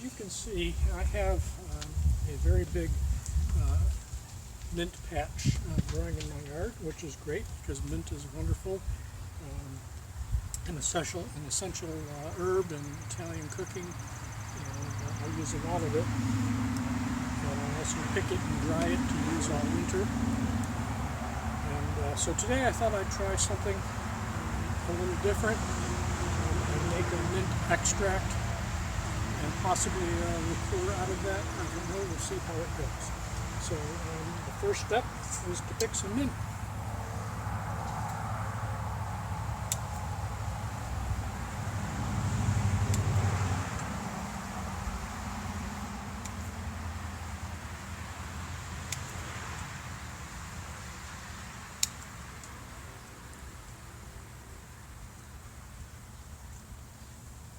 as you can see, I have a very big mint patch growing in my yard, which is great because mint is wonderful, an essential herb in Italian cooking, and I use a lot of it. And I also pick it and dry it to use all winter. And so today I thought I'd try something a little different and make a mint extract and possibly a liqueur out of that. I don't know, we'll see how it goes. So the first step is to pick some mint.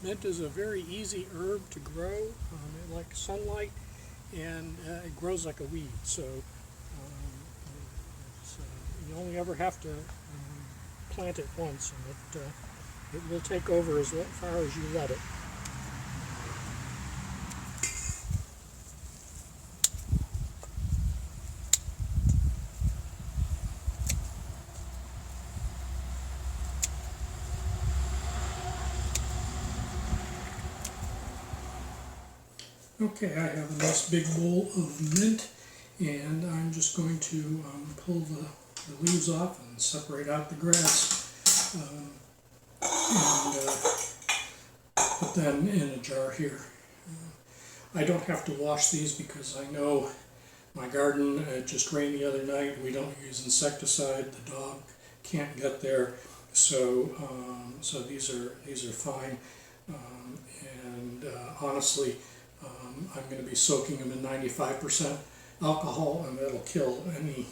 Mint is a very easy herb to grow. It likes sunlight, and it grows like a weed. So you only ever have to plant it once, and it will take over as far as you let it. Okay, I have a nice big bowl of mint, and I'm just going to pull the leaves off and separate out the grass, and put them in a jar here. I don't have to wash these because I know my garden, it just rained the other night. We don't use insecticide. The dog can't get there, so these are fine. And honestly, I'm going to be soaking them in 95% alcohol, and that'll kill any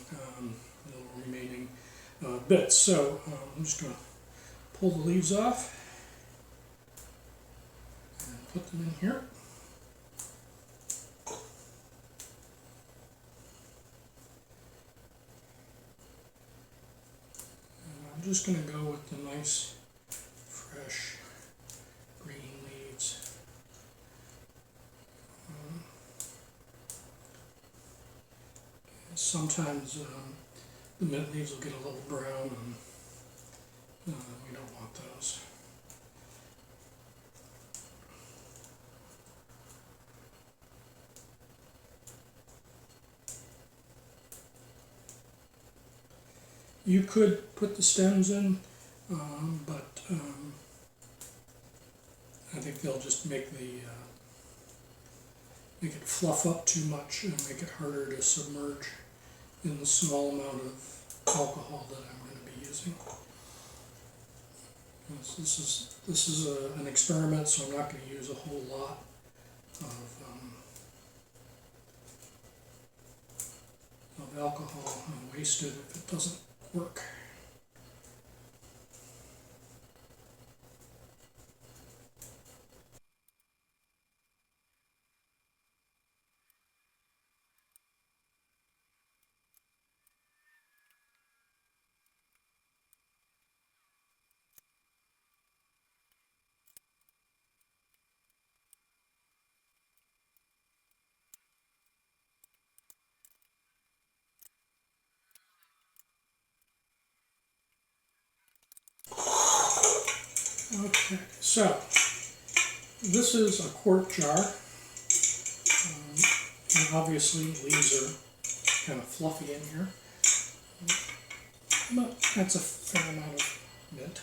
little remaining bits. So I'm just going to pull the leaves off and put them in here. And I'm just going to go with the nice, fresh green leaves. Sometimes the mint leaves will get a little brown, and we don't want those. You could put the stems in, but I think they'll just make it fluff up too much and make it harder to submerge in the small amount of alcohol that I'm going to be using. This is an experiment, so I'm not going to use a whole lot of alcohol and waste it if it doesn't work. Okay, so this is a quart jar, and obviously leaves are kind of fluffy in here, but that's a fair amount of mint.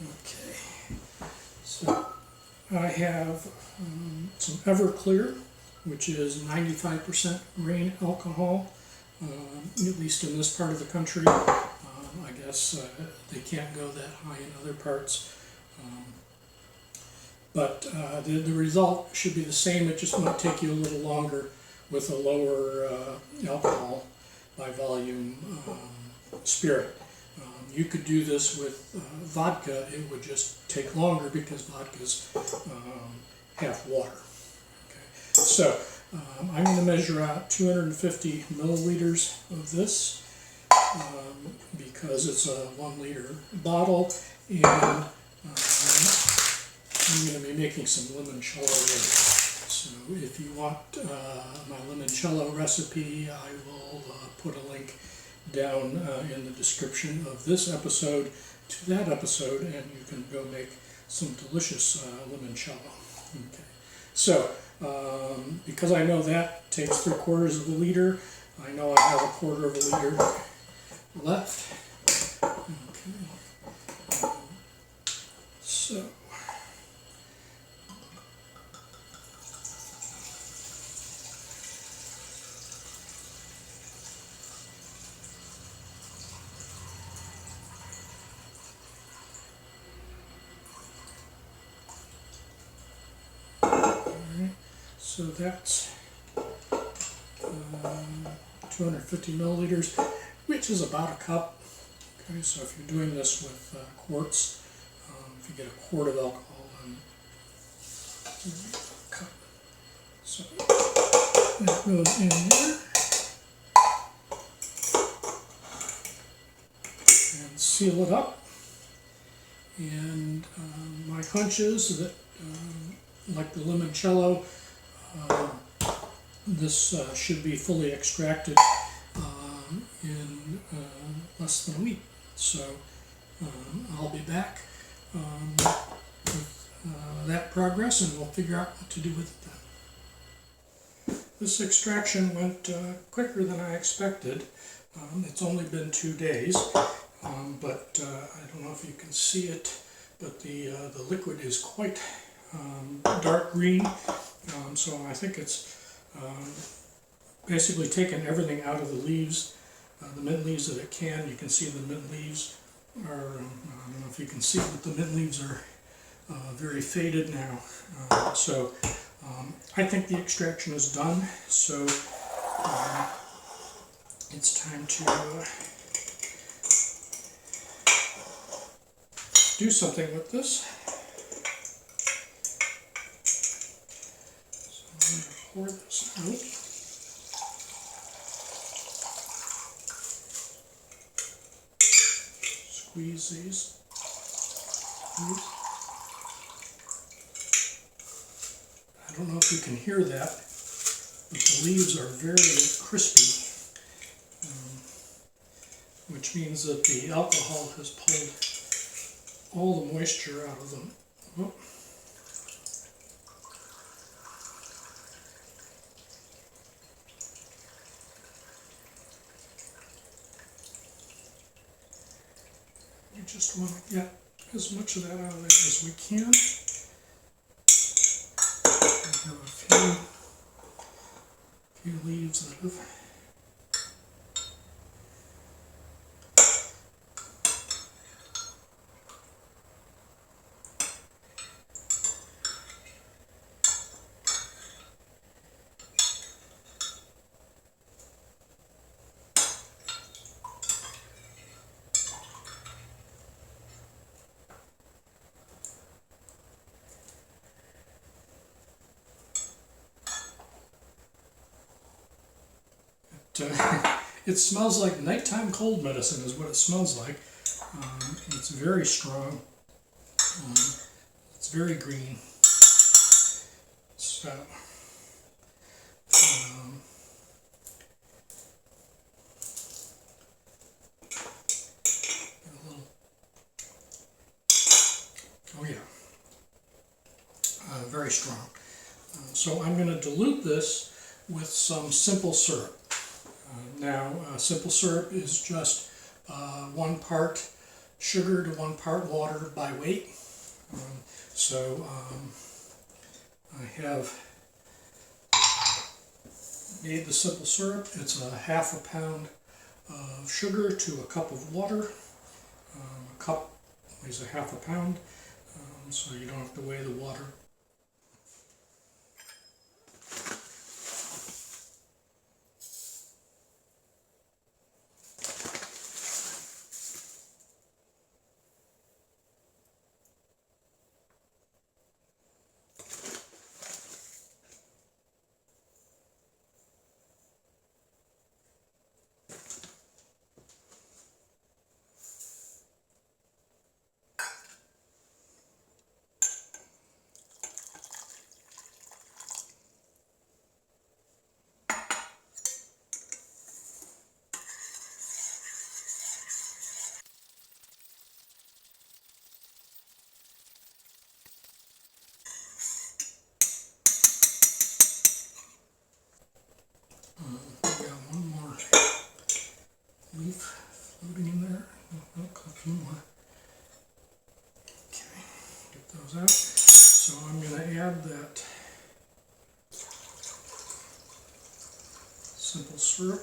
Okay, so I have some Everclear, which is 95% grain alcohol, at least in this part of the country. I guess they can't go that high in other parts, but the result should be the same. It just might take you a little longer with a lower alcohol by volume spirit. You could do this with vodka. It would just take longer because vodka's half water. Okay. So I'm going to measure out 250 milliliters of this. Because it's a 1 liter bottle, and I'm going to be making some limoncello later. So if you want my limoncello recipe, I will put a link down in the description of this episode to that episode, and you can go make some delicious limoncello. Okay. So because I know that takes 3/4 of a liter, I know I have 1/4 of a liter left. Okay. So So that's 250 milliliters, which is about a cup. Okay, so if you're doing this with quarts, if you get a quart of alcohol, then a cup. So that goes in there. And seal it up. And my hunch is that, like the limoncello, this should be fully extracted in less than a week. So I'll be back with that progress, and we'll figure out what to do with it then. This extraction went quicker than I expected. It's only been 2 days, but I don't know if you can see it, but the liquid is quite dark green. So I think it's basically taken everything out of the leaves, the mint leaves that it can. You can see the mint leaves are, I don't know if you can see, but the mint leaves are very faded now. So I think the extraction is done. So it's time to do something with this. Pour this out. Squeeze these. I don't know if you can hear that, but the leaves are very crispy, which means that the alcohol has pulled all the moisture out of them. Oh. We just want to get as much of that out of there as we can. We have a few leaves that have it smells like nighttime cold medicine is what it smells like. It's very strong. It's very green. So a little, oh yeah, very strong. So I'm going to dilute this with some simple syrup. Now, simple syrup is just 1 part sugar to 1 part water by weight. So I have made the simple syrup. It's a 1/2 pound of sugar to a cup of water. A cup weighs a 1/2 pound, so you don't have to weigh the water. goes out. So I'm going to add that simple syrup.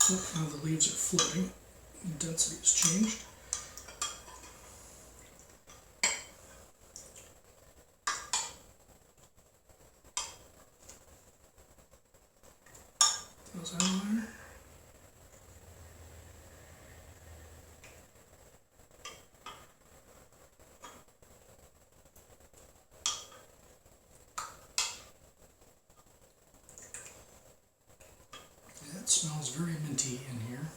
Oh, now the leaves are floating. The density has changed. Those out of there. That smells very minty in here.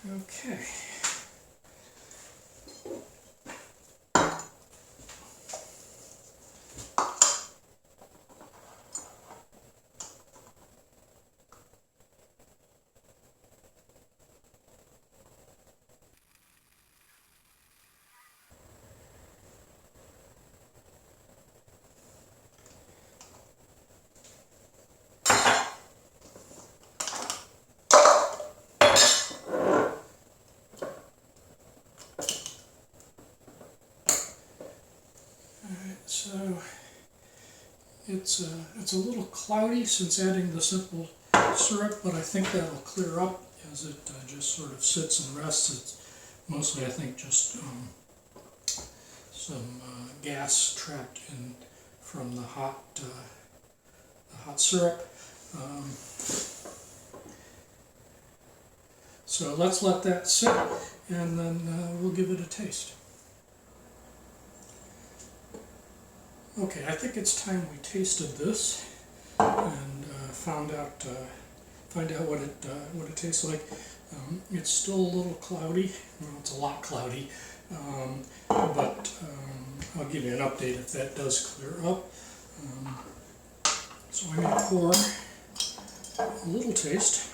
Okay. So it's a little cloudy since adding the simple syrup, but I think that'll clear up as it just sort of sits and rests. It's mostly, I think, just some gas trapped in from the hot syrup. So let's let that sit, and then we'll give it a taste. Okay, I think it's time we tasted this and find out what it tastes like. It's still a little cloudy. Well, it's a lot cloudy, but I'll give you an update if that does clear up. So I'm going to pour a little taste.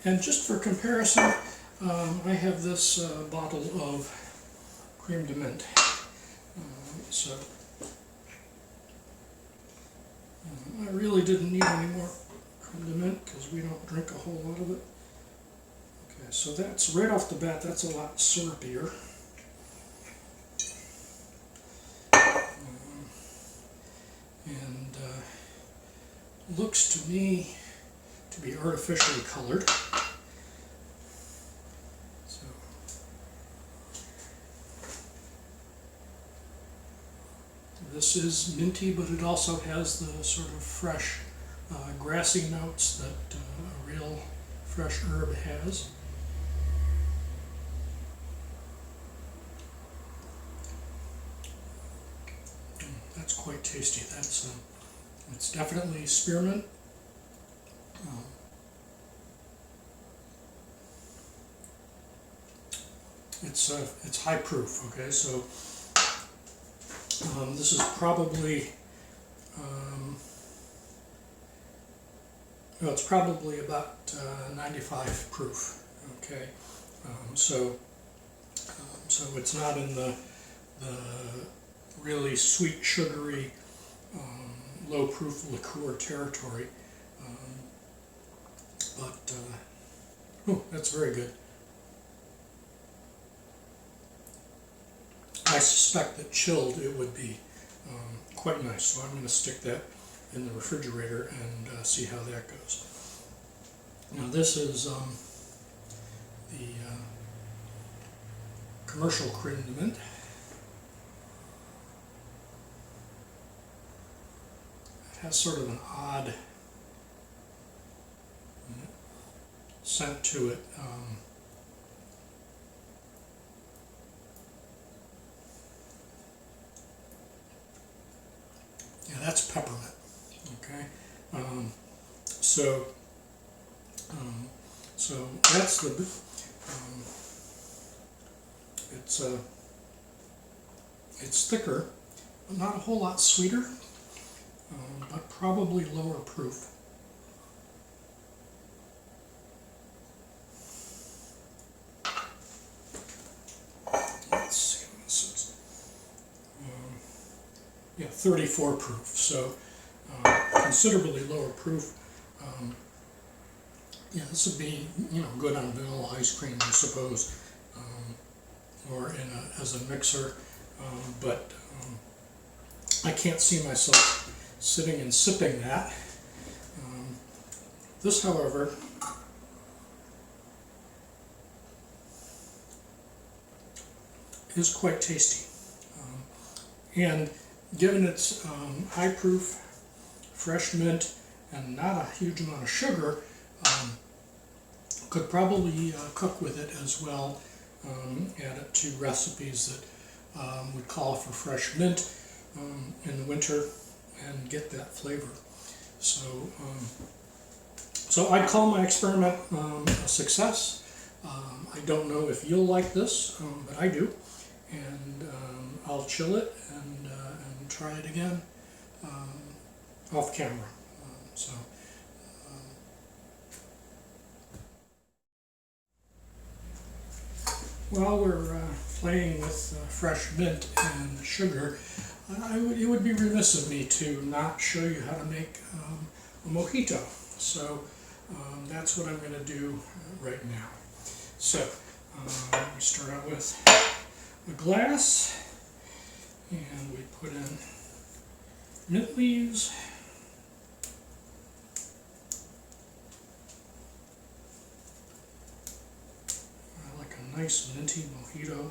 And just for comparison, I have this bottle of Crème de Menthe. I really didn't need any more Crème de Menthe because we don't drink a whole lot of it. Okay, so that's right off the bat, that's a lot syrupier. And looks to me to be artificially colored. So this is minty, but it also has the sort of fresh grassy notes that a real fresh herb has. That's quite tasty. It's definitely spearmint. It's high proof. Okay, so this is probably well, it's probably about 95 proof. Okay, so it's not in the really sweet, sugary, low proof liqueur territory. Oh, that's very good. I suspect that chilled it would be quite nice, so I'm going to stick that in the refrigerator and see how that goes. Now this is the commercial Crème de Menthe. It has sort of an odd scent to it. Yeah, that's peppermint. Okay, so that's the it's thicker, but not a whole lot sweeter, but probably lower proof. Let's see what this is. Yeah, 34 proof, so considerably lower proof. Yeah, this would be, good on vanilla ice cream, I suppose, or as a mixer, but I can't see myself sitting and sipping that. This, however, is quite tasty, and given its high proof, fresh mint, and not a huge amount of sugar, could probably cook with it as well. Add it to recipes that would call for fresh mint in the winter and get that flavor. So, so I'd call my experiment a success. I don't know if you'll like this, but I do, and I'll chill it and try it again off camera. While we're playing with fresh mint and sugar, it would be remiss of me to not show you how to make a mojito. So that's what I'm going to do right now. So we start out with a glass, and we put in mint leaves. Nice minty mojito.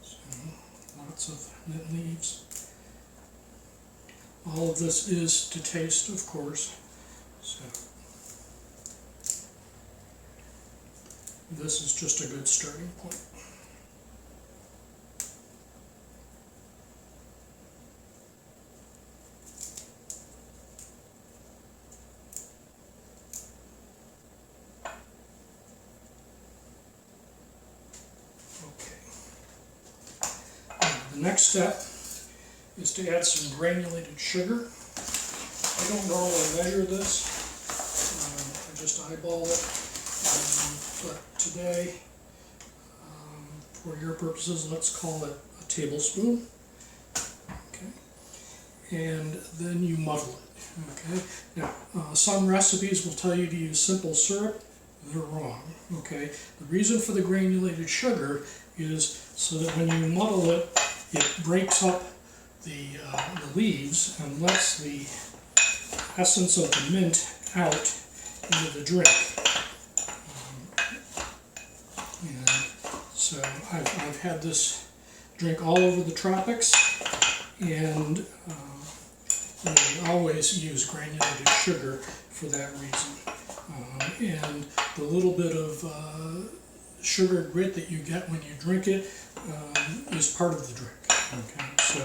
So lots of mint leaves. All of this is to taste, of course. So this is just a good starting point. The next step is to add some granulated sugar. I don't normally measure this, I just eyeball it, but today, for your purposes, let's call it a tablespoon. Okay, and then you muddle it. Okay, now some recipes will tell you to use simple syrup. They're wrong. Okay, the reason for the granulated sugar is so that when you muddle it, it breaks up the leaves and lets the essence of the mint out into the drink. And so I've had this drink all over the tropics, and we always use granulated sugar for that reason. And the little bit of sugar grit that you get when you drink it is part of the drink. Okay, so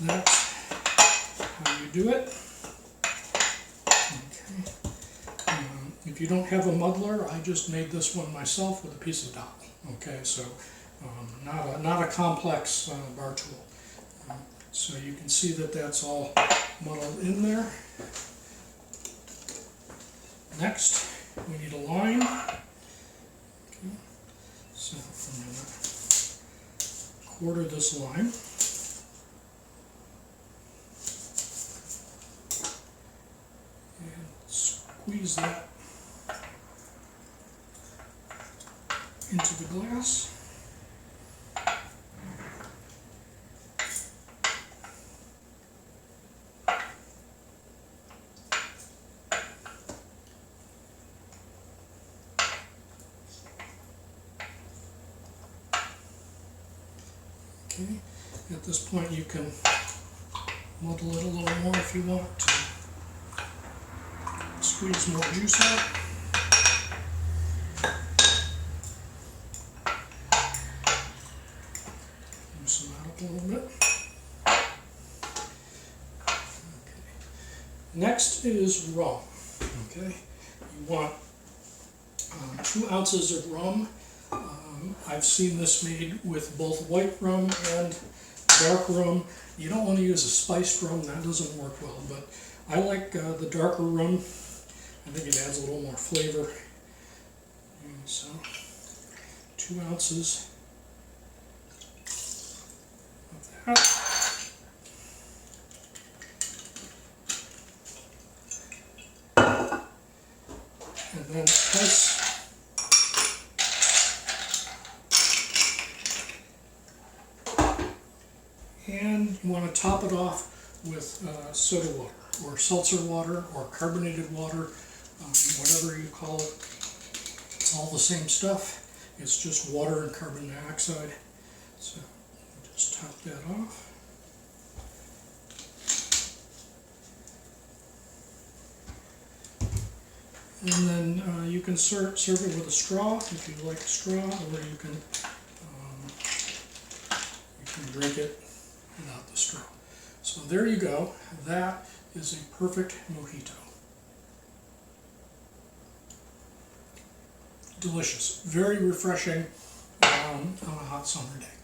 that's how you do it. Okay. If you don't have a muddler, I just made this one myself with a piece of dowel. Okay, so not a complex bar tool. So you can see that that's all muddled in there. Next, we need a line. Okay. So I'm going to quarter this lime. And squeeze that into the glass. Okay. At this point you can muddle it a little more if you want to squeeze more juice out. Loosen that up a little bit. Okay. Next is rum. Okay. You want 2 ounces of rum. I've seen this made with both white rum and dark rum. You don't want to use a spiced rum, that doesn't work well, but I like the darker rum. I think it adds a little more flavor. And so 2 ounces of that. And then ice. And you want to top it off with soda water, or seltzer water, or carbonated water, whatever you call it. It's all the same stuff. It's just water and carbon dioxide. So just top that off. And then you can serve it with a straw if you like a straw, or you can drink it without the straw. So there you go. That is a perfect mojito. Delicious. Very refreshing on a hot summer day.